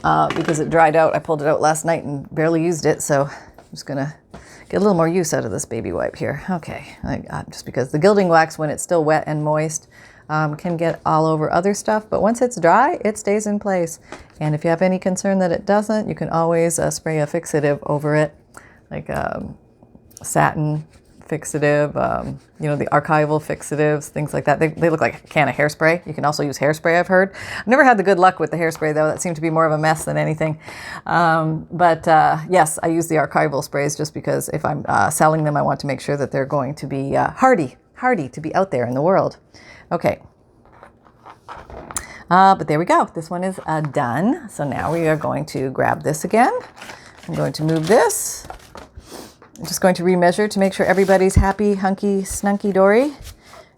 because it dried out. I pulled it out last night and barely used it, so I'm just gonna get a little more use out of this baby wipe here. Okay, just because the gilding wax, when it's still wet and moist, can get all over other stuff, but once it's dry, it stays in place. And if you have any concern that it doesn't, you can always spray a fixative over it, like satin fixative, you know, the archival fixatives, things like that. They look like a can of hairspray. You can also use hairspray, I've heard. I've never had the good luck with the hairspray, though. That seemed to be more of a mess than anything. Yes, I use the archival sprays just because if I'm selling them, I want to make sure that they're going to be hardy to be out there in the world. Okay. But there we go. This one is done. So now we are going to grab this again. I'm going to move this. I'm just going to remeasure to make sure everybody's happy, hunky, snunky dory.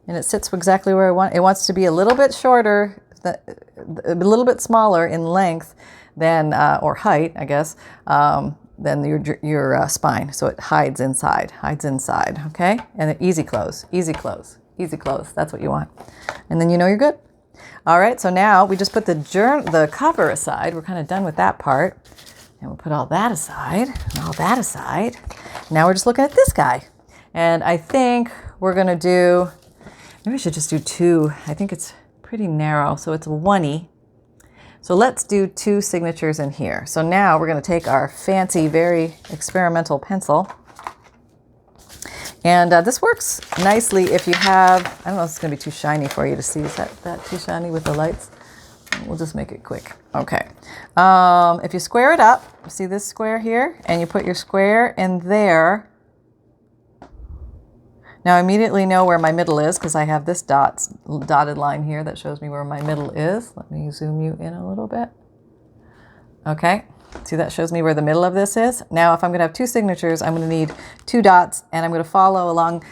And it sits exactly where I want. It wants to be a little bit shorter, a little bit smaller in length than, or height, I guess, than your spine. So it hides inside, okay? And then easy close, easy close, easy close. That's what you want. And then you know you're good. All right, so now we just put the cover aside. We're kind of done with that part. And we'll put all that aside, and all that aside. Now we're just looking at this guy. And I think we're going to do, maybe we should just do two. I think it's pretty narrow, so it's a 1E. So let's do 2 signatures in here. So now we're going to take our fancy, very experimental pencil. And this works nicely if you have, I don't know if it's going to be too shiny for you to see. Is that too shiny with the lights? We'll just make it quick. Okay. If you square it up, see this square here? And you put your square in there. Now I immediately know where my middle is because I have this dotted line here that shows me where my middle is. Let me zoom you in a little bit. Okay. See, that shows me where the middle of this is. Now, if I'm going to have 2 signatures, I'm going to need 2 dots, and I'm going to follow along.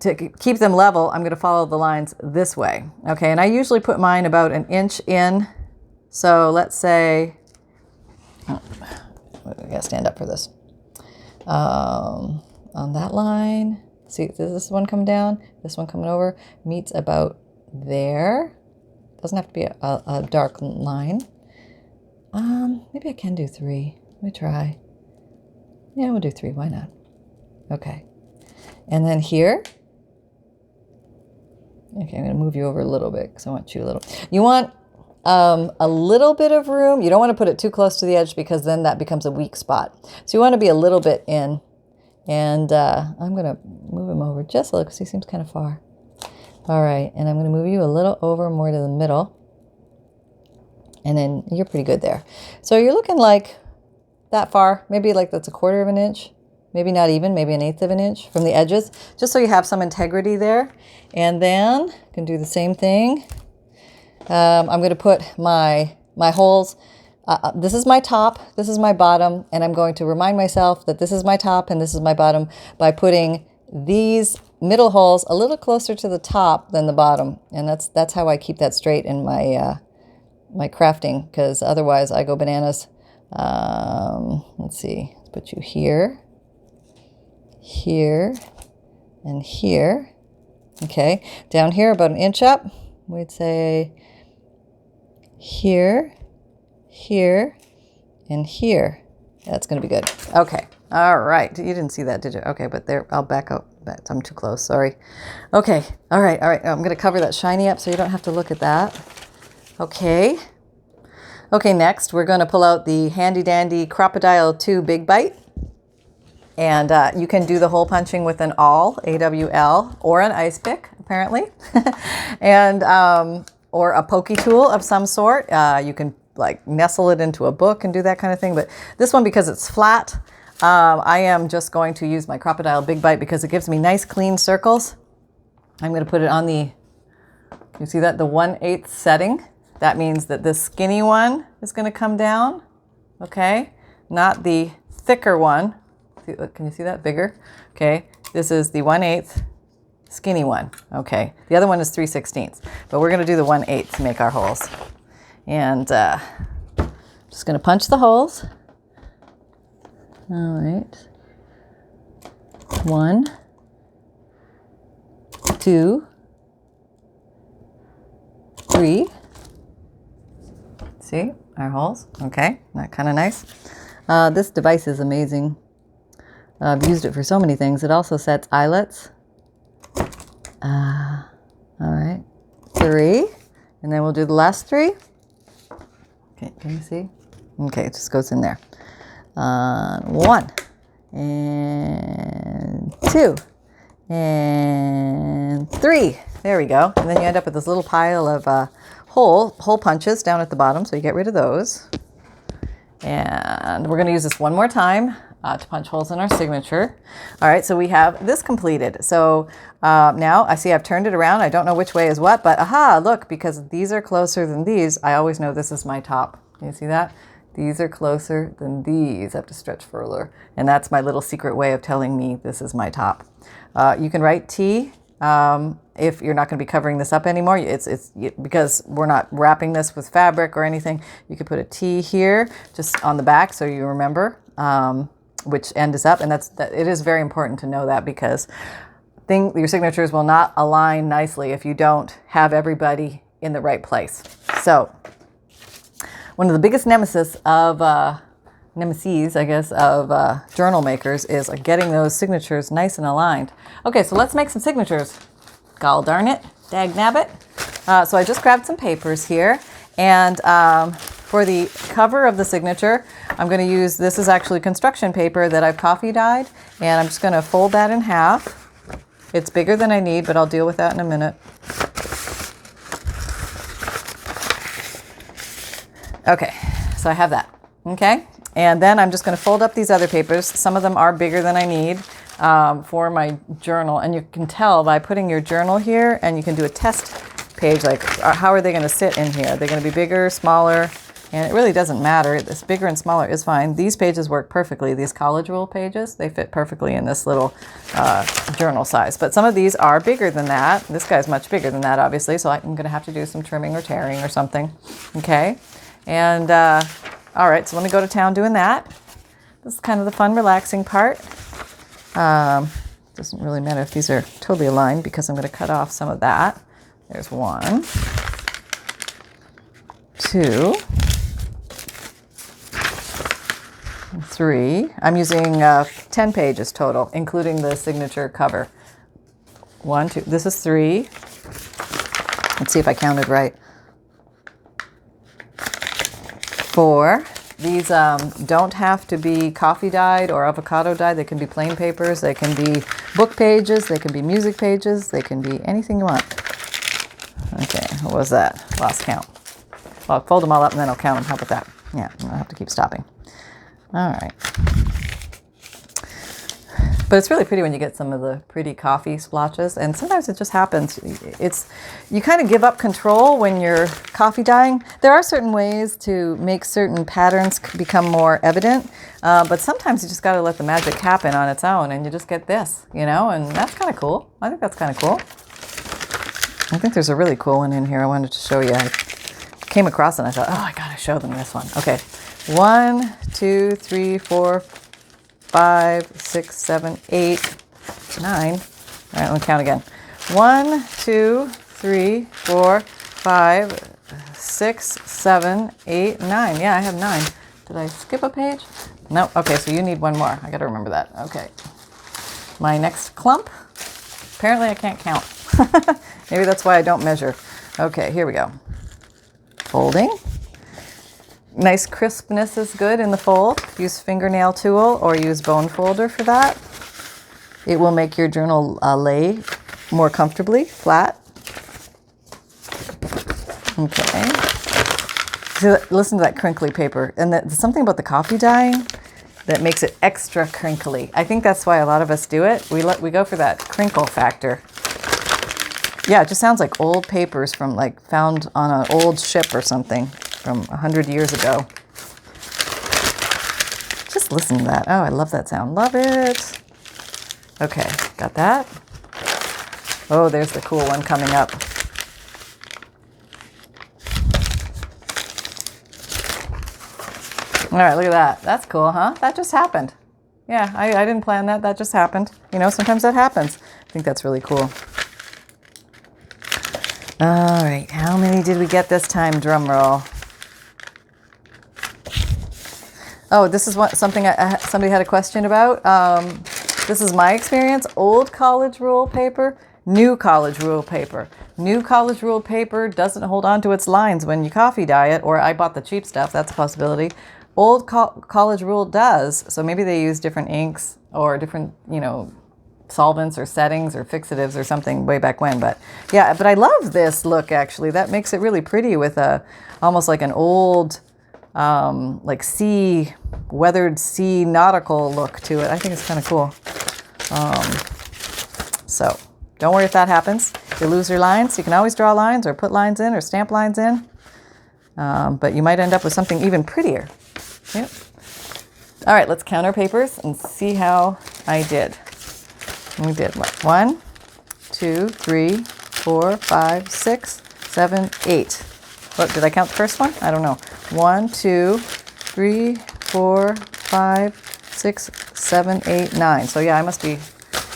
To keep them level, I'm going to follow the lines this way. Okay, and I usually put mine about 1 inch in. So let's say, I got to stand up for this. On that line, see, does this one come down? This one coming over meets about there. Doesn't have to be a dark line. Maybe I can do 3. Let me try. Yeah, we'll do 3. Why not? Okay. And then here. Okay, I'm going to move you over a little bit because I want you a little. You want a little bit of room. You don't want to put it too close to the edge because then that becomes a weak spot. So you want to be a little bit in. And I'm going to move him over just a little because he seems kind of far. All right, and I'm going to move you a little over more to the middle. And then you're pretty good there. So you're looking like that far, maybe like that's 1/4 of an inch, maybe not even, maybe 1/8 of an inch from the edges, just so you have some integrity there. And then you can do the same thing. I'm going to put my holes. This is my top, this is my bottom, and I'm going to remind myself that this is my top and this is my bottom by putting these middle holes a little closer to the top than the bottom. And that's how I keep that straight in my my crafting, because otherwise I go bananas. Let's see, let's put you here, here, and here. Okay, down here about 1 inch up, we'd say here, here, and here. That's going to be good. Okay, all right. You didn't see that, did you? Okay, but there, I'll back up. I'm too close, sorry. Okay, all right. I'm going to cover that shiny up so you don't have to look at that. Okay. Okay, next we're going to pull out the handy dandy Crocodile 2 Big Bite. And you can do the hole punching with an awl, AWL, or an ice pick, apparently. And or a pokey tool of some sort. You can like nestle it into a book and do that kind of thing. But this one, because it's flat, I am just going to use my Crocodile Big Bite because it gives me nice clean circles. I'm going to put it on the, you see that, the 1/8 setting. That means that this skinny one is going to come down, okay? Not the thicker one. Can you see that? Bigger. Okay, this is the 1/8 skinny one. Okay, the other one is 3/16, but we're going to do the 1/8 to make our holes. And just going to punch the holes. All right. 1, 2, 3. See our holes? Okay, that kind of nice. This device is amazing. I've used it for so many things. It also sets eyelets. All right, 3. And then we'll do the last 3. Okay, can you see? Okay, it just goes in there. 1 and 2 and 3. There we go. And then you end up with this little pile of hole punches down at the bottom. So you get rid of those. And we're going to use this one more time to punch holes in our signature. All right, so we have this completed. So now I see I've turned it around. I don't know which way is what, but aha, look, because these are closer than these, I always know this is my top. Can you see that? These are closer than these. I have to stretch further. And that's my little secret way of telling me this is my top. You can write T if you're not going to be covering this up anymore. It's because we're not wrapping this with fabric or anything. You could put a T here just on the back so you remember which end is up. And it is very important to know that, because your signatures will not align nicely if you don't have everybody in the right place. So one of the biggest nemesis, I guess, of journal makers is getting those signatures nice and aligned. Okay, so let's make some signatures. Gall darn it, dag nabbit. So I just grabbed some papers here, and for the cover of the signature, I'm going to use, this is actually construction paper that I've coffee dyed, and I'm just going to fold that in half. It's bigger than I need, but I'll deal with that in a minute. Okay, so I have that. Okay, and then I'm just going to fold up these other papers. Some of them are bigger than I need for my journal, and you can tell by putting your journal here, and you can do a test page, like how are they going to sit in here? Are they going to be bigger, smaller? And it really doesn't matter. This bigger and smaller is fine. These pages work perfectly. These college rule pages, they fit perfectly in this little journal size. But some of these are bigger than that. This guy's much bigger than that, obviously, so I'm going to have to do some trimming or tearing or something. Okay, and all right, so let me go to town doing that. This is kind of the fun, relaxing part. Doesn't really matter if these are totally aligned, because I'm going to cut off some of that. There's 1, 2, 3. I'm using 10 pages total, including the signature cover. 1, 2. This is 3. Let's see if I counted right. 4. These don't have to be coffee dyed or avocado dyed. They can be plain papers. They can be book pages. They can be music pages. They can be anything you want. Okay, what was that? Lost count. Well, I'll fold them all up and then I'll count them. How about that? Yeah, I'll have to keep stopping. All right. But it's really pretty when you get some of the pretty coffee splotches, and sometimes it just happens. You kind of give up control when you're coffee dyeing. There are certain ways to make certain patterns become more evident, but sometimes you just got to let the magic happen on its own, and you just get this, and that's kind of cool. I think that's kind of cool. I think there's a really cool one in here I wanted to show you. I came across it and I thought, oh, I got to show them this one. Okay, 1, 2, 3, 4, 5, 6, 7, 8, 9. All right, let me count again. 1, 2, 3, 4, 5, 6, 7, 8, 9. Yeah, I have 9. Did I skip a page? No. Okay, so you need one more. I got to remember that. Okay. My next clump. Apparently I can't count. Maybe that's why I don't measure. Okay, here we go. Folding. Nice crispness is good in the fold. Use fingernail tool or use bone folder for that. It will make your journal lay more comfortably, flat. Okay. So listen to that crinkly paper. And there's something about the coffee dyeing that makes it extra crinkly. I think that's why a lot of us do it. We go for that crinkle factor. Yeah, it just sounds like old papers from found on an old ship or something from 100 years ago. Just listen to that. Oh, I love that sound. Love it. Okay, got that. Oh, there's the cool one coming up. All right, look at that. That's cool, huh? That just happened. Yeah, I didn't plan that. That just happened. Sometimes that happens. I think that's really cool. All right, how many did we get this time? Drum roll. Oh, this is something somebody had a question about. This is my experience. Old college rule paper, new college rule paper. New college rule paper doesn't hold on to its lines when you coffee dye it, or I bought the cheap stuff. That's a possibility. Old college rule does. So maybe they use different inks or different, solvents or settings or fixatives or something way back when. But yeah, but I love this look actually. That makes it really pretty with almost like an old, like weathered sea nautical look to it. I think it's kind of cool. So don't worry if that happens. If you lose your lines, you can always draw lines or put lines in or stamp lines in. But you might end up with something even prettier. Yep. All right, let's count our papers and see how I did. We did what? 1, 2, 3, 4, 5, 6, 7, 8. What, did I count the first one? I don't know. 1, 2, 3, 4, 5, 6, 7, 8, 9. So yeah, I must be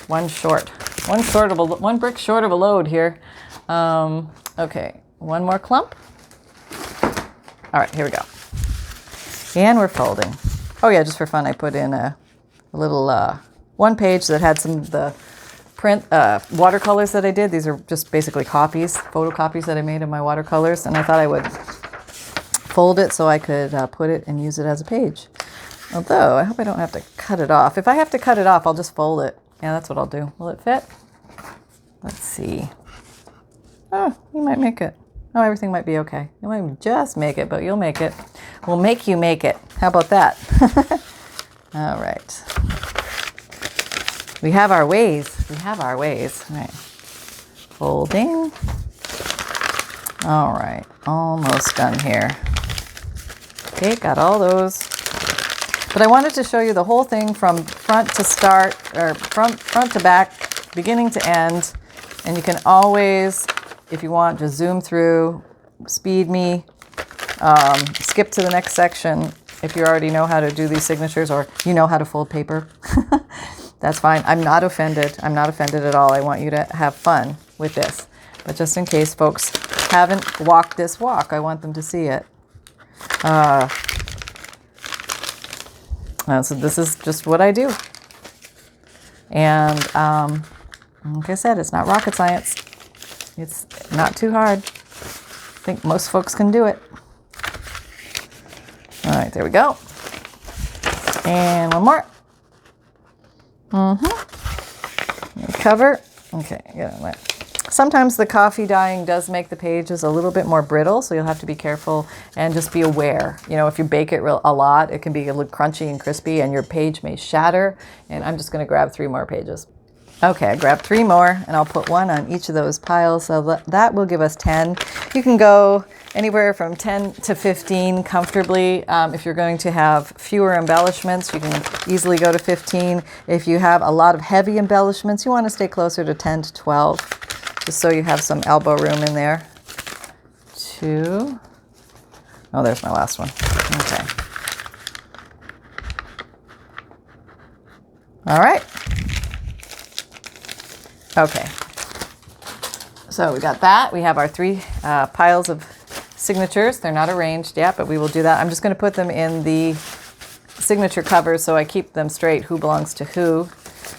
one short. One brick short of a load here. Okay, one more clump. All right, here we go. And we're folding. Oh yeah, just for fun, I put in a little one page that had some of the print watercolors that I did. These are just basically photocopies that I made of my watercolors, and I thought I would fold it so I could put it and use it as a page. Although, I hope I don't have to cut it off. If I have to cut it off, I'll just fold it. Yeah, that's what I'll do. Will it fit? Let's see. Oh, you might make it. Oh, everything might be okay. You might just make it, but you'll make it. We'll make you make it. How about that? All right. We have our ways. We have our ways. All right. Folding. All right. Almost done here. Okay, got all those. But I wanted to show you the whole thing from front to start, or front to back, beginning to end. And you can always, if you want, just zoom through, speed me, skip to the next section if you already know how to do these signatures or you know how to fold paper. That's fine. I'm not offended. I'm not offended at all. I want you to have fun with this. But just in case folks haven't walked this walk, I want them to see it. So this is just what I do. And like I said, it's not rocket science. It's not too hard. I think most folks can do it. All right, there we go. And one more. Cover. Okay, yeah. Sometimes the coffee dyeing does make the pages a little bit more brittle, so you'll have to be careful and just be aware. If you bake it a lot, it can be a little crunchy and crispy and your page may shatter. And I'm just going to grab 3 more pages. Okay, I grabbed 3 more and I'll put 1 on each of those piles. So that will give us 10. You can go anywhere from 10 to 15 comfortably. If you're going to have fewer embellishments, you can easily go to 15. If you have a lot of heavy embellishments, you want to stay closer to 10 to 12, just so you have some elbow room in there. 2. Oh, there's my last one. Okay. All right. Okay. So we got that. We have our 3 piles of signatures. They're not arranged yet, but we will do that. I'm just going to put them in the signature covers so I keep them straight, who belongs to who,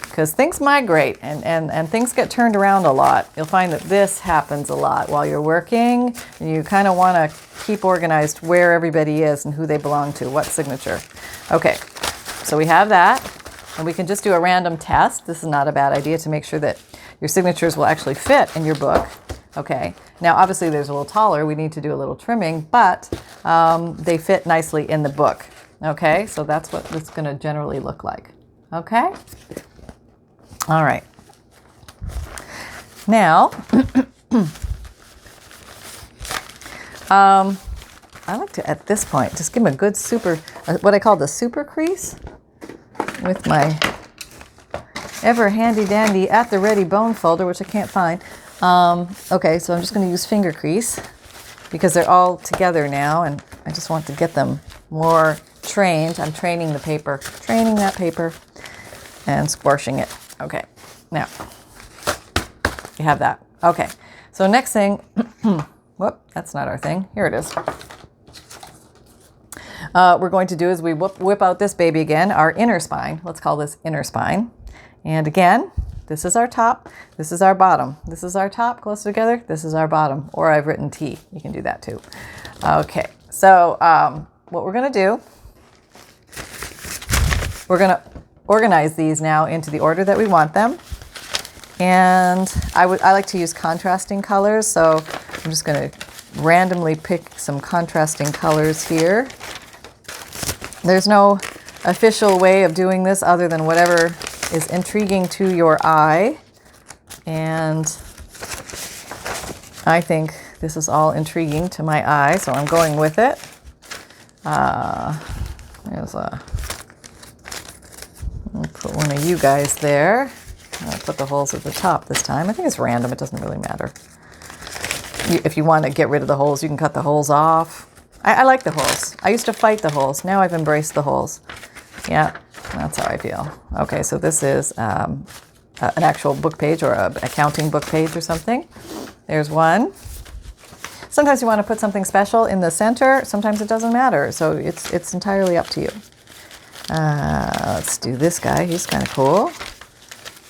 because things migrate and things get turned around a lot. You'll find that this happens a lot while you're working. You kind of want to keep organized where everybody is and who they belong to, what signature. Okay, so we have that, and we can just do a random test. This is not a bad idea to make sure that your signatures will actually fit in your book. Okay, now obviously there's a little taller. We need to do a little trimming, but they fit nicely in the book. Okay, so that's what it's going to generally look like. Okay, all right. Now, I like to, at this point, just give them a good what I call the super crease with my ever handy dandy at the ready bone folder, which I can't find. Okay, so I'm just going to use finger crease because they're all together now, and I just want to get them more trained. I'm training the paper, training that paper and squashing it. Okay, now you have that. Okay, so next thing, whoop, that's not our thing. Here it is. we're going to do is we whip out this baby again, our inner spine. Let's call this inner spine. And again, this is our top, this is our bottom. This is our top, close together, this is our bottom. Or I've written T, you can do that too. Okay, so what we're gonna do, we're gonna organize these now into the order that we want them. And I like to use contrasting colors, so I'm just gonna randomly pick some contrasting colors here. There's no official way of doing this other than whatever is intriguing to your eye. And I think this is all intriguing to my eye, so I'm going with it. I'll put one of you guys there. I'll put the holes at the top this time. I think it's random, it doesn't really matter. If you want to get rid of the holes, you can cut the holes off. I like the holes. I used to fight the holes. Now I've embraced the holes. Yeah, that's how I feel. Okay, so this is an actual book page or an accounting book page or something. There's one. Sometimes you want to put something special in the center. Sometimes it doesn't matter. So it's entirely up to you. Let's do this guy. He's kind of cool.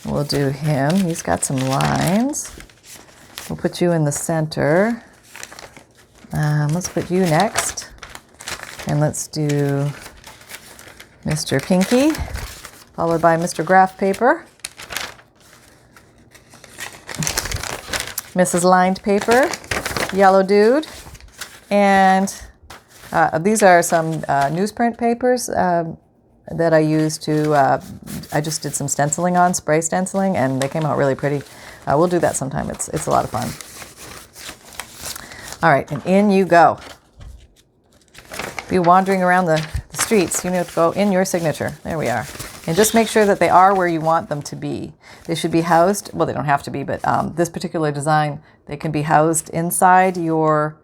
We'll do him. He's got some lines. We'll put you in the center. Let's put you next. And let's do Mr. Pinky, followed by Mr. Graph Paper, Mrs. Lined Paper, Yellow Dude, and these are some newsprint papers that I used to, I just did some stenciling on, spray stenciling, and they came out really pretty. We'll do that sometime. It's a lot of fun. All right, and in you go. Be wandering around the streets, you need to go in your signature. There we are. And just make sure that they are where you want them to be. They should be housed, well, they don't have to be, but this particular design, they can be housed inside your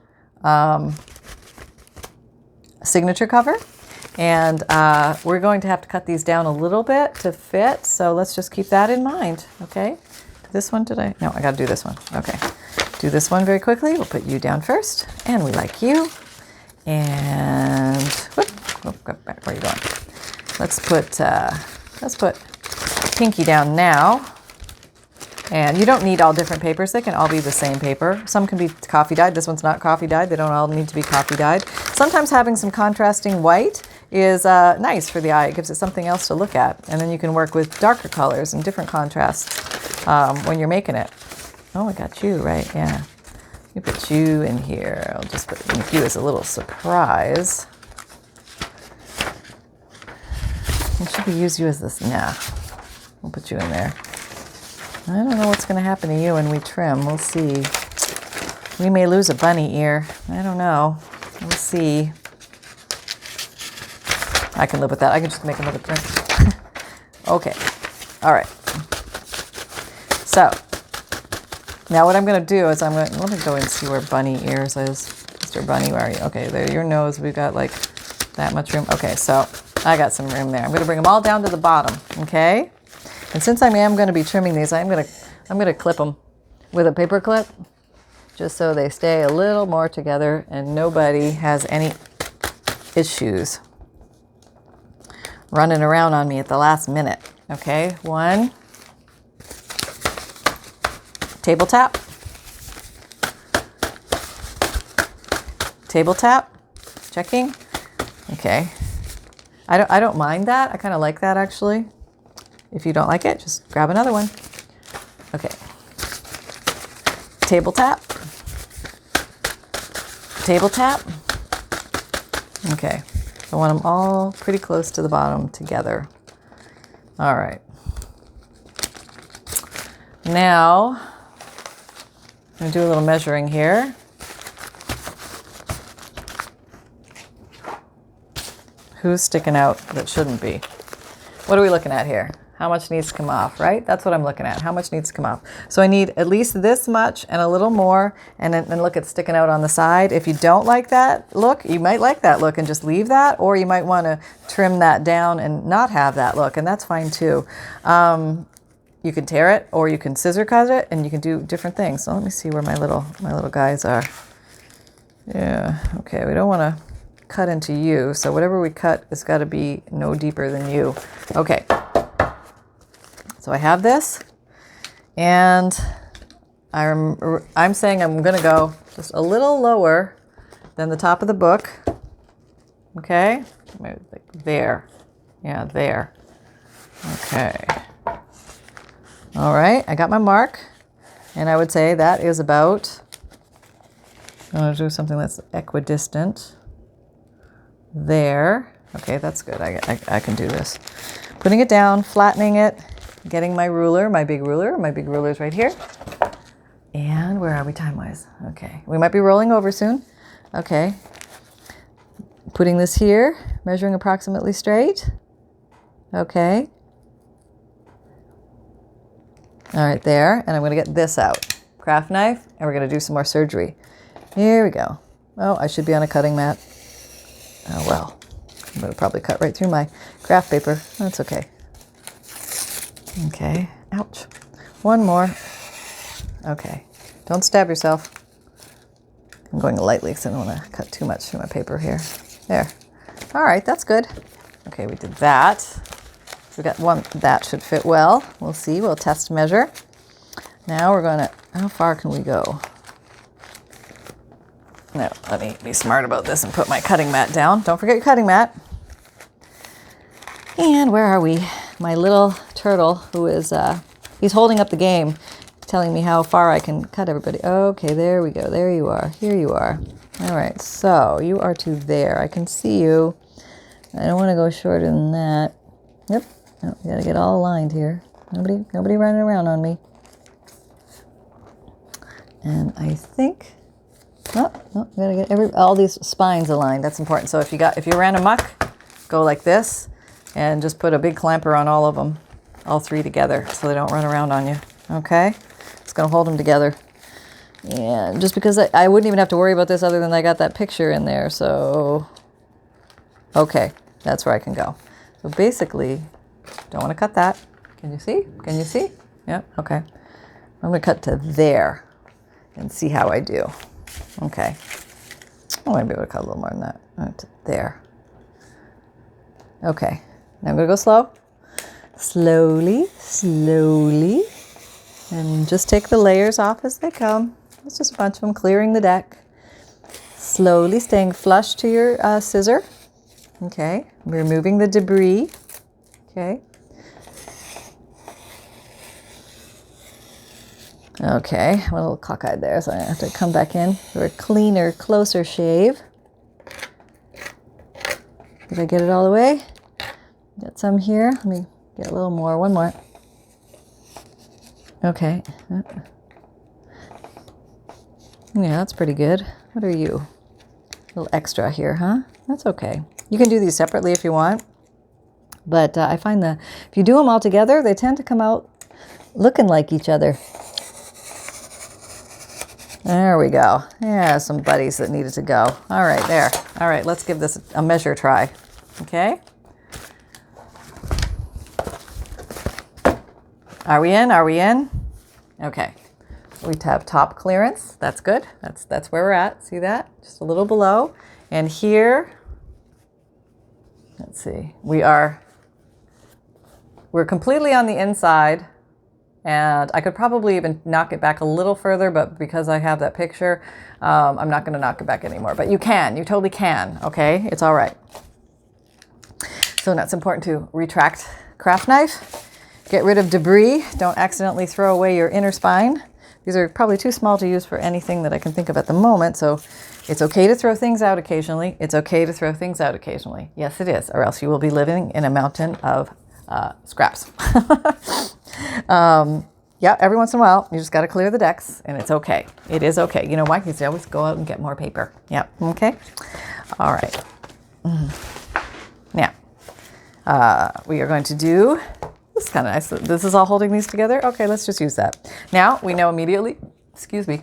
signature cover. And we're going to have to cut these down a little bit to fit, so let's just keep that in mind, okay? This one today? No, I gotta do this one. Okay, do this one very quickly. We'll put you down first, and we like you. And whoop, go back. Where are you going? Let's put Pinky down now. And you don't need all different papers. They can all be the same paper. Some can be coffee dyed. This one's not coffee dyed. They don't all need to be coffee dyed. Sometimes having some contrasting white is nice for the eye. It gives it something else to look at. And then you can work with darker colors and different contrasts when you're making it. Oh, I got you, right? Yeah. You put you in here. I'll just put you as a little surprise. And should we use you as this? Nah. We'll put you in there. I don't know what's going to happen to you when we trim. We'll see. We may lose a bunny ear. I don't know. We'll see. I can live with that. I can just make another print. Okay. All right. So now what I'm going to do is let me go and see where bunny ears is. Mr. Bunny, where are you? Okay, there, your nose. We've got like that much room. Okay, so I got some room there. I'm going to bring them all down to the bottom. Okay. And since I am going to be trimming these, I'm going to clip them with a paper clip, just so they stay a little more together and nobody has any issues running around on me at the last minute. Okay, one. Table tap. Table tap. Checking. Okay. I don't mind that. I kind of like that actually. If you don't like it, just grab another one. Okay. Table tap. Table tap. Okay. I want them all pretty close to the bottom together. All right. Now, I'm going to do a little measuring here. Who's sticking out that shouldn't be? What are we looking at here? How much needs to come off, right? That's what I'm looking at. How much needs to come off? So I need at least this much and a little more, and then look at sticking out on the side. If you don't like that look, you might like that look and just leave that, or you might want to trim that down and not have that look, and that's fine too. You can tear it, or you can scissor cut it, and you can do different things. So let me see where my little guys are. Yeah, okay, we don't want to cut into you. So whatever we cut has got to be no deeper than you. Okay. So I have this, and I'm saying I'm going to go just a little lower than the top of the book. Okay. Maybe like there. Yeah, there. Okay. All right. I got my mark, and I would say that is about, I'm going to do something that's equidistant. There. Okay, that's good. I can do this. Putting it down, flattening it, getting my ruler, my big ruler. My big ruler is right here. And where are we time-wise? Okay. We might be rolling over soon. Okay. Putting this here, measuring approximately straight. Okay. All right, there. And I'm going to get this out. Craft knife, and we're going to do some more surgery. Here we go. Oh, I should be on a cutting mat. Oh, well. I'm going to probably cut right through my craft paper. That's okay. Okay. Ouch. One more. Okay. Don't stab yourself. I'm going lightly because I don't want to cut too much through my paper here. There. All right, that's good. Okay, we did that. We got one. That should fit well. We'll see. We'll test measure. Now we're going to, how far can we go? No, let me be smart about this and put my cutting mat down. Don't forget your cutting mat. And where are we? My little turtle who is, he's holding up the game, telling me how far I can cut everybody. Okay, there we go. There you are. Here you are. All right, so you are to there. I can see you. I don't want to go shorter than that. Yep. Oh, we got to get all aligned here. Nobody running around on me. And I think, oh, we got to get all these spines aligned. That's important. So if you ran amok, go like this and just put a big clamper on all of them, all three together, so they don't run around on you. Okay? It's going to hold them together. And just because I wouldn't even have to worry about this other than I got that picture in there. So, okay, that's where I can go. So basically, don't want to cut that. Can you see? Can you see? Yeah, okay. I'm going to cut to there and see how I do. Okay. I might be able to cut a little more than that. Right to there. Okay. Now I'm going to go slow. Slowly, slowly. And just take the layers off as they come. It's just a bunch of them, clearing the deck. Slowly staying flush to your scissor. Okay. Removing the debris. Okay. Okay. I'm a little cockeyed there, so I have to come back in for a cleaner, closer shave. Did I get it all the way? Got some here. Let me get a little more. One more. Okay. Yeah, that's pretty good. What are you? A little extra here, huh? That's okay. You can do these separately if you want. But I find that if you do them all together, they tend to come out looking like each other. There we go. Yeah, some buddies that needed to go. All right, there. All right, let's give this a measure try. Okay. Are we in? Are we in? Okay. We have top clearance. That's good. That's where we're at. See that? Just a little below. And here, let's see. We're completely on the inside, and I could probably even knock it back a little further, but because I have that picture, I'm not going to knock it back anymore. But you can. You totally can. Okay? It's all right. So now it's important to retract craft knife. Get rid of debris. Don't accidentally throw away your inner spine. These are probably too small to use for anything that I can think of at the moment, so it's okay to throw things out occasionally. It's okay to throw things out occasionally. Yes, it is, or else you will be living in a mountain of scraps. Yeah, every once in a while, you just got to clear the decks, and it's okay. It is okay. You know why? Because you always go out and get more paper. Yeah, okay? All right. Now, we are going to do... This is kind of nice. This is all holding these together. Okay, let's just use that. Now we know immediately, excuse me,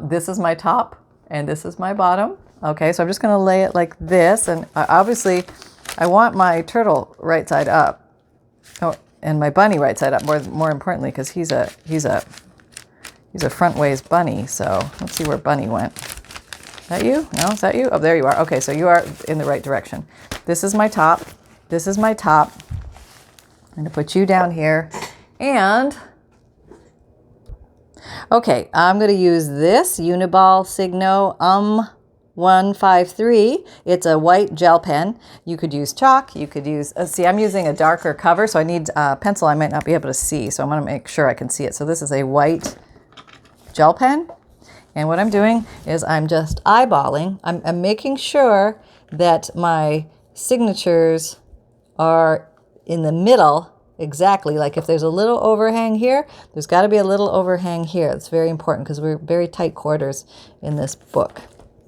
this is my top and this is my bottom. Okay, so I'm just going to lay it like this. And obviously I want my turtle right side up. Oh, and my bunny right side up, more importantly, because he's a front ways bunny. So let's see where bunny went. that you? No, is that you? Oh, there you are. Okay, so you are in the right direction. This is my top. This is my top. I'm going to put you down here. And, okay, I'm going to use this Uniball Signo 153. It's a white gel pen. You could use chalk. You could use, see, I'm using a darker cover, so I need a pencil I might not be able to see. So I'm going to make sure I can see it. So this is a white gel pen. And what I'm doing is I'm just eyeballing. I'm making sure that my signatures are in the middle exactly. Like if there's a little overhang here, there's got to be a little overhang here. It's very important because we're very tight quarters in this book.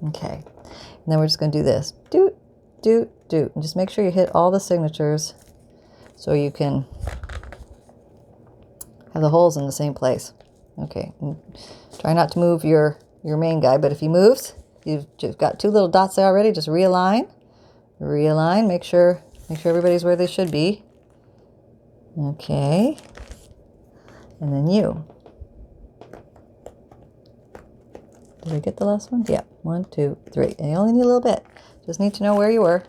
Okay. And then we're just going to do this. Doot, doot, doot. And just make sure you hit all the signatures so you can have the holes in the same place. Okay. And try not to move your main guy, but if he moves, you've just got two little dots there already. Just realign. Realign. Make sure everybody's where they should be. Okay. And then you. Did I get the last one? Yeah. 1, 2, 3. And you only need a little bit. Just need to know where you were.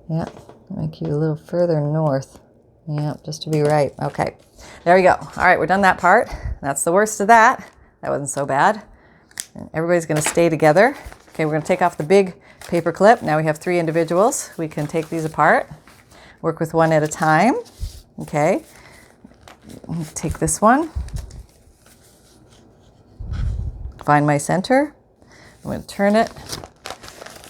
Yeah. Make you a little further north. Yeah, just to be right. Okay. There we go. All right, we're done that part. That's the worst of that. That wasn't so bad. And everybody's going to stay together. Okay, we're going to take off the big paper clip. Now we have 3 individuals. We can take these apart. Work with one at a time. Okay. Take this one. Find my center. I'm going to turn it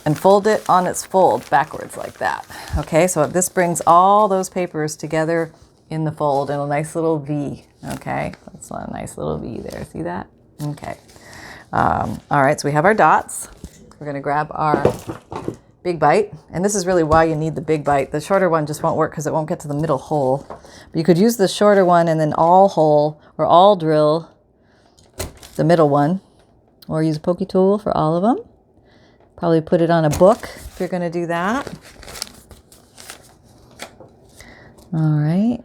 and fold it on its fold backwards like that. Okay, so this brings all those papers together in the fold in a nice little V. Okay, that's a nice little V there. See that? Okay. All right, so we have our dots. We're going to grab our big bite. And this is really why you need the big bite. The shorter one just won't work because it won't get to the middle hole. But you could use the shorter one and then all hole or all drill the middle one. Or use a pokey tool for all of them. Probably put it on a book if you're going to do that. All right.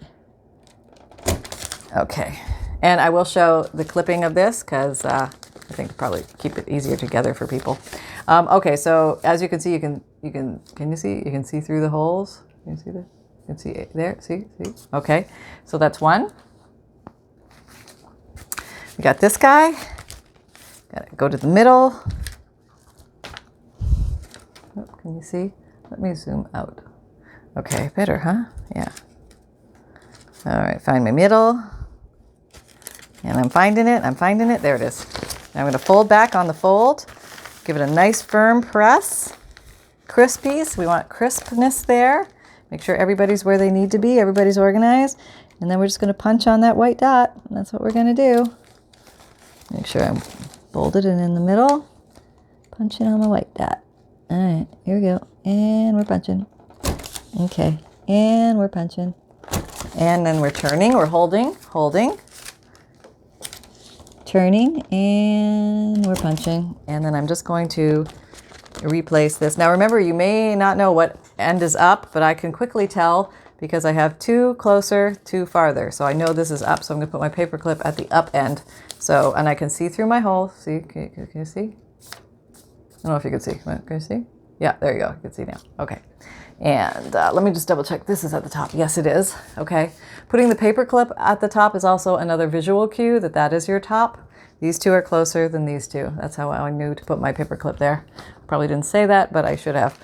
Okay. And I will show the clipping of this because I think probably keep it easier together for people. Okay, so as you can see, can you see? You can see through the holes. Can you see this? You can see it there. See? Okay. So that's one. We got this guy. Got to go to the middle. Oh, can you see? Let me zoom out. Okay, better, huh? Yeah. All right, find my middle. And I'm finding it. There it is. Now I'm going to fold back on the fold. Give it a nice firm press. Crispies. We want crispness there. Make sure everybody's where they need to be. Everybody's organized. And then we're just going to punch on that white dot. That's what we're going to do. Make sure I'm folded and in the middle. Punching on the white dot. All right, here we go. And we're punching. Okay, and we're punching. And then we're turning, we're holding. Turning, and we're punching. And then I'm just going to replace this. Now remember, you may not know what end is up, but I can quickly tell because I have 2 closer, 2 farther. So I know this is up, so I'm going to put my paper clip at the up end. So, and I can see through my hole. See, can you see? I don't know if you can see. Can you see? Yeah, there you go. You can see now. Okay. And let me just double check. This is at the top. Yes, it is. Okay. Putting the paper clip at the top is also another visual cue that is your top. These 2 are closer than these 2. That's how I knew to put my paper clip there. Probably didn't say that, but I should have.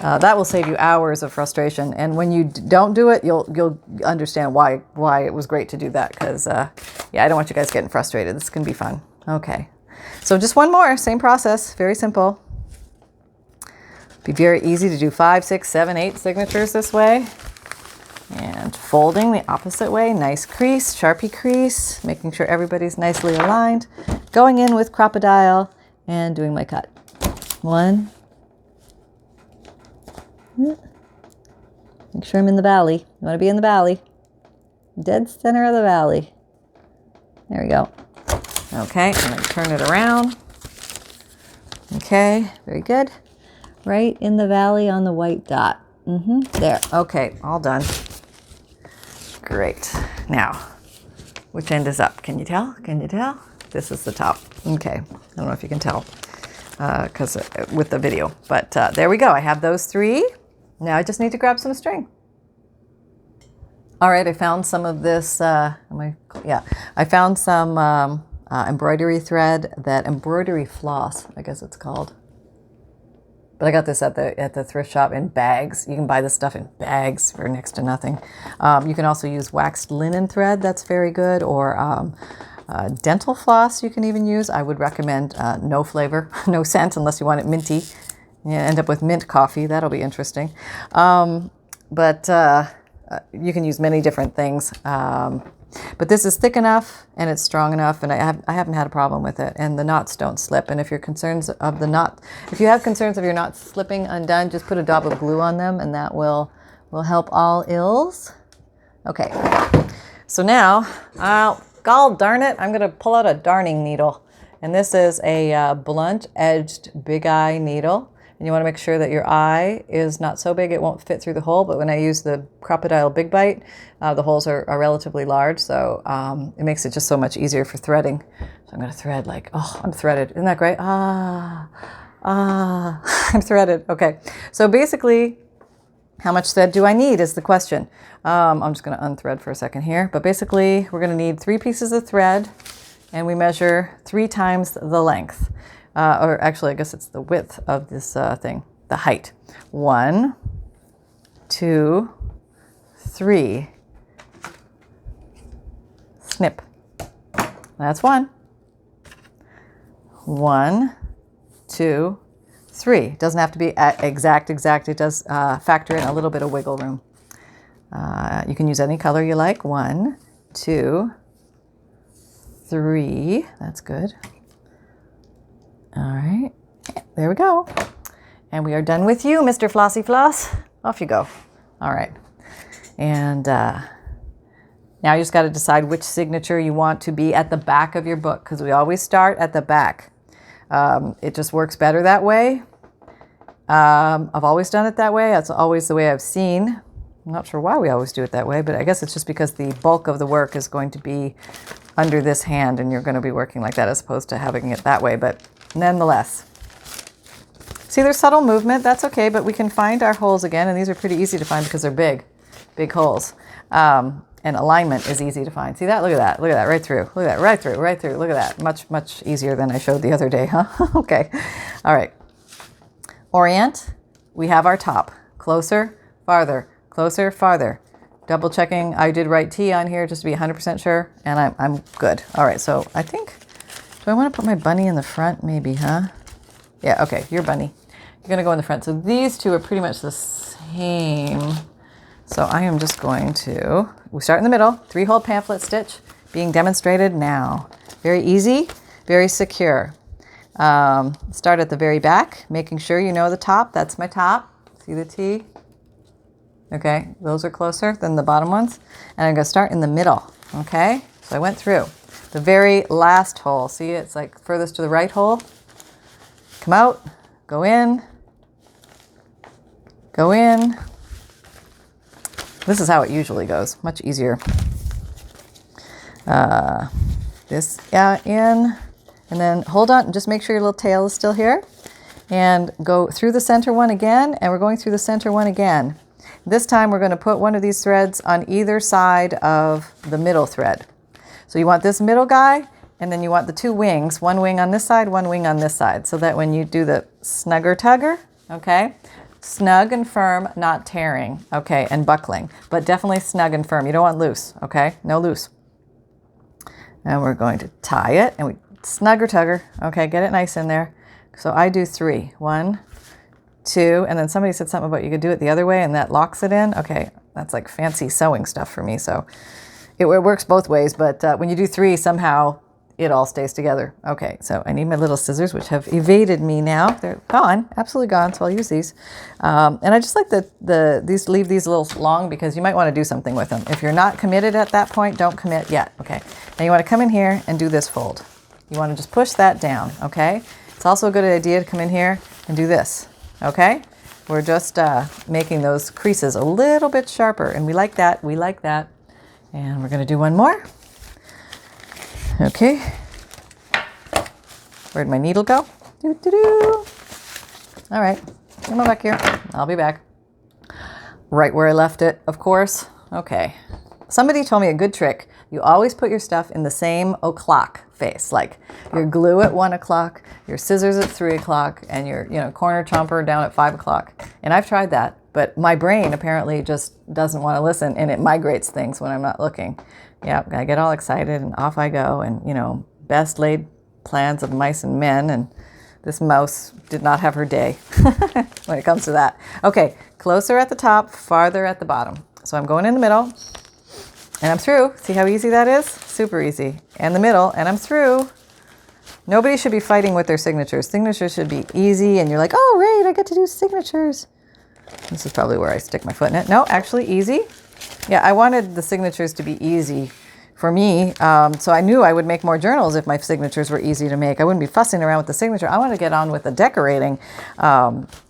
That will save you hours of frustration. And when you don't do it, you'll understand why it was great to do that. Because, yeah, I don't want you guys getting frustrated. This can be fun. Okay. So just one more. Same process. Very simple. Be very easy to do 5, 6, 7, 8 signatures this way. And folding the opposite way. Nice crease, Sharpie crease. Making sure everybody's nicely aligned. Going in with Crocodile and doing my cut. 1. Make sure I'm in the valley. You want to be in the valley. Dead center of the valley. There we go. Okay, and then turn it around. Okay, very good. Right in the valley on the white dot. There. Okay, all done. Great. Now, which end is up? Can you tell? Can you tell? This is the top. Okay, I don't know if you can tell because with the video, but there we go. I have those 3. Now I just need to grab some string. All right, I found some of this, I found some embroidery thread, that embroidery floss, I guess it's called. But I got this at the thrift shop in bags. You can buy this stuff in bags for next to nothing. You can also use waxed linen thread, that's very good, or dental floss you can even use. I would recommend no flavor, no scent, unless you want it minty. You end up with mint coffee, that'll be interesting. But you can use many different things. But this is thick enough and it's strong enough, and I haven't had a problem with it, and the knots don't slip. And if you're concerns of the knot, if you have concerns of your knots slipping undone, just put a dab of glue on them, and that will help all ills. Okay, so now, gall darn it, I'm gonna pull out a darning needle, and this is a blunt-edged big eye needle. And you want to make sure that your eye is not so big it won't fit through the hole. But when I use the Crocodile Big Bite, the holes are relatively large, so it makes it just so much easier for threading. So I'm going to thread like, oh, I'm threaded. Isn't that great? I'm threaded. Okay, so basically, how much thread do I need is the question. I'm just going to unthread for a second here. But basically, we're going to need 3 pieces of thread, and we measure 3 times the length. Or actually, I guess it's the width of this thing, the height. 1, 2, 3. Snip. That's 1. 1, 2, 3. Doesn't have to be exact. It does factor in a little bit of wiggle room. You can use any color you like. 1, 2, 3. That's good. All right, there we go. And we are done with you, Mr. Flossy Floss. Off you go. All right. And now you just got to decide which signature you want to be at the back of your book, because we always start at the back. It just works better that way. I've always done it that way. That's always the way I've seen. I'm not sure why we always do it that way, but I guess it's just because the bulk of the work is going to be under this hand, and you're going to be working like that as opposed to having it that way. But nonetheless, see, there's subtle movement. That's okay, but we can find our holes again, and these are pretty easy to find because they're big holes. And alignment is easy to find. See that? Look at that. Look at that. Right through. Look at that. Right through. Right through. Look at that. Much, much easier than I showed the other day, huh? Okay. All right. Orient. We have our top. Closer, farther. Closer, farther. Double checking. I did write T on here just to be 100% sure, and I'm good. All right. So I think, do I want to put my bunny in the front? Maybe, huh? Yeah. Okay. Your bunny. You're going to go in the front. So these two are pretty much the same. So I am just going to, we start in the middle, 3-hole pamphlet stitch being demonstrated now. Very easy, very secure. Start at the very back, making sure you know the top. That's my top. See the T? Okay, those are closer than the bottom ones. And I'm going to start in the middle, okay? So I went through the very last hole. See, it's like furthest to the right hole. Come out, go in, go in. This is how it usually goes, much easier. This in, and then hold on, just make sure your little tail is still here. And go through the center one again, and we're going through the center one again. This time we're going to put one of these threads on either side of the middle thread. So you want this middle guy, and then you want the 2 wings, one wing on this side, one wing on this side, so that when you do the snugger tugger, okay, snug and firm, not tearing, okay, and buckling, but definitely snug and firm. You don't want loose, okay? No loose. And we're going to tie it, and we snugger tugger, okay, get it nice in there. So I do 3. 1, 2, and then somebody said something about you could do it the other way, and that locks it in. Okay, that's like fancy sewing stuff for me, so it works both ways, but when you do 3, somehow it all stays together. Okay, so I need my little scissors, which have evaded me now. They're gone, absolutely gone, so I'll use these. And I just like leave these a little long because you might want to do something with them. If you're not committed at that point, don't commit yet, okay? Now you want to come in here and do this fold. You want to just push that down, okay? It's also a good idea to come in here and do this, okay? We're just making those creases a little bit sharper, and we like that, And we're going to do one more. Okay. Where'd my needle go? Doo, doo, doo. All right, come on back here. I'll be back. Right where I left it, of course. Okay. Somebody told me a good trick. You always put your stuff in the same o'clock face, like your glue at 1 o'clock, your scissors at 3 o'clock, and your corner chomper down at 5 o'clock. And I've tried that, but my brain apparently just doesn't want to listen, and it migrates things when I'm not looking. Yeah, I get all excited, and off I go, and best laid plans of mice and men, and this mouse did not have her day when it comes to that. Okay, closer at the top, farther at the bottom. So I'm going in the middle, and I'm through. See how easy that is? Super easy. And the middle, and I'm through. Nobody should be fighting with their signatures. Signatures should be easy, and you're like, oh, right, I get to do signatures. This is probably where I stick my foot in it. No, actually easy. Yeah, I wanted the signatures to be easy for me, so I knew I would make more journals if my signatures were easy to make. I wouldn't be fussing around with the signature. I want to get on with the decorating,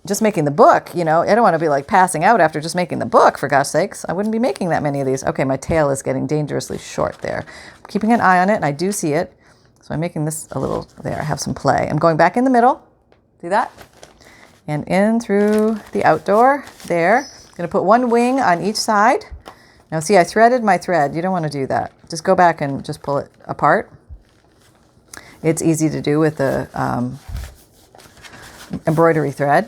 just making the book. I don't want to be like passing out after just making the book, for gosh sakes. I wouldn't be making that many of these. Okay, my tail is getting dangerously short there. I'm keeping an eye on it, and I do see it. So I'm making this a little, there, I have some play. I'm going back in the middle. See that? And in through the outdoor there. I'm going to put one wing on each side. Now see, I threaded my thread. You don't want to do that. Just go back and just pull it apart. It's easy to do with the embroidery thread.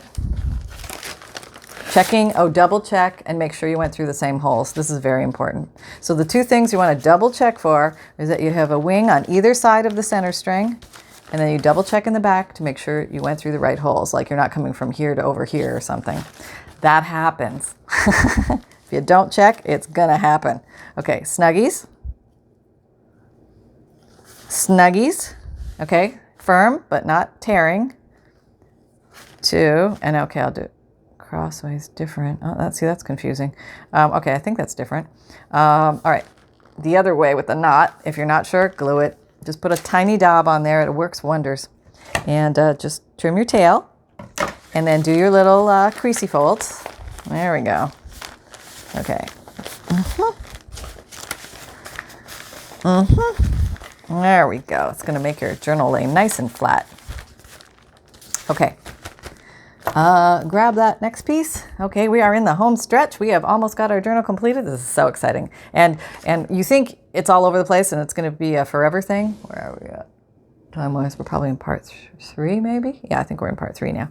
Checking, double check and make sure you went through the same holes. This is very important. So the two things you want to double check for is that you have a wing on either side of the center string, and then you double check in the back to make sure you went through the right holes, like you're not coming from here to over here or something. That happens. If you don't check, it's gonna happen. Okay, snuggies. Snuggies. Okay, firm but not tearing. 2, and okay, I'll do it crossways, different. Oh, that's confusing. Okay, I think that's different. All right, the other way with the knot, if you're not sure, glue it. Just put a tiny dab on there, it works wonders. And just trim your tail, and then do your little creasy folds. There we go. Okay. There we go. It's going to make your journal lay nice and flat. Okay. Grab that next piece. Okay, we are in the home stretch. We have almost got our journal completed. This is so exciting. And you think it's all over the place and it's going to be a forever thing. Where are we at? Time-wise, we're probably in part 3, maybe? Yeah, I think we're in part 3 now.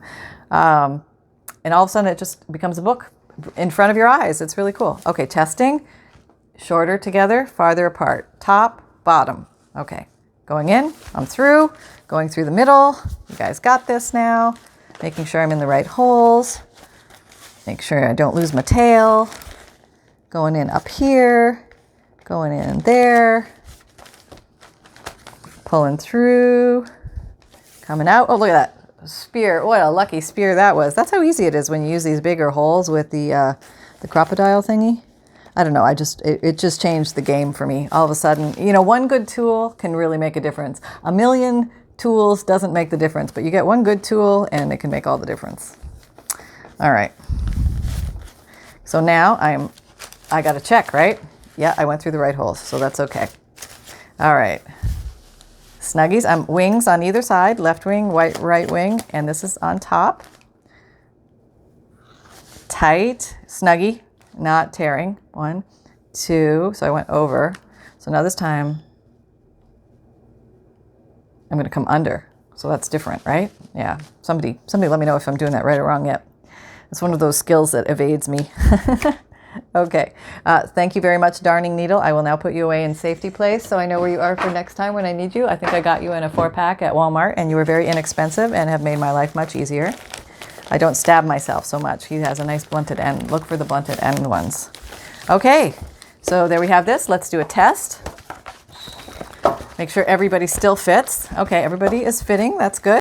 And all of a sudden, it just becomes a book in front of your eyes. It's really cool. Okay, testing. Shorter together, farther apart. Top, bottom. Okay, going in. I'm through. Going through the middle. You guys got this now. Making sure I'm in the right holes. Make sure I don't lose my tail. Going in up here. Going in there. Pulling through. Coming out. Oh, look at that. Spear. What a lucky spear that was. That's how easy it is when you use these bigger holes with the crocodile thingy. I don't know. It just changed the game for me. All of a sudden, one good tool can really make a difference. A million tools doesn't make the difference, but you get one good tool and it can make all the difference. All right. So now I got to check, right? Yeah, I went through the right holes, so that's okay. All right. Snuggies, wings on either side, left wing, right wing, and this is on top. Tight, snuggie, not tearing. 1, 2, so I went over. So now this time, I'm going to come under. So that's different, right? Yeah. Somebody let me know if I'm doing that right or wrong yet. It's one of those skills that evades me. Okay. Thank you very much, darning needle. I will now put you away in safety place so I know where you are for next time when I need you. I think I got you in a 4-pack at Walmart, and you were very inexpensive and have made my life much easier. I don't stab myself so much. He has a nice blunted end. Look for the blunted end ones. Okay. So there we have this. Let's do a test. Make sure everybody still fits. Okay, everybody is fitting. That's good.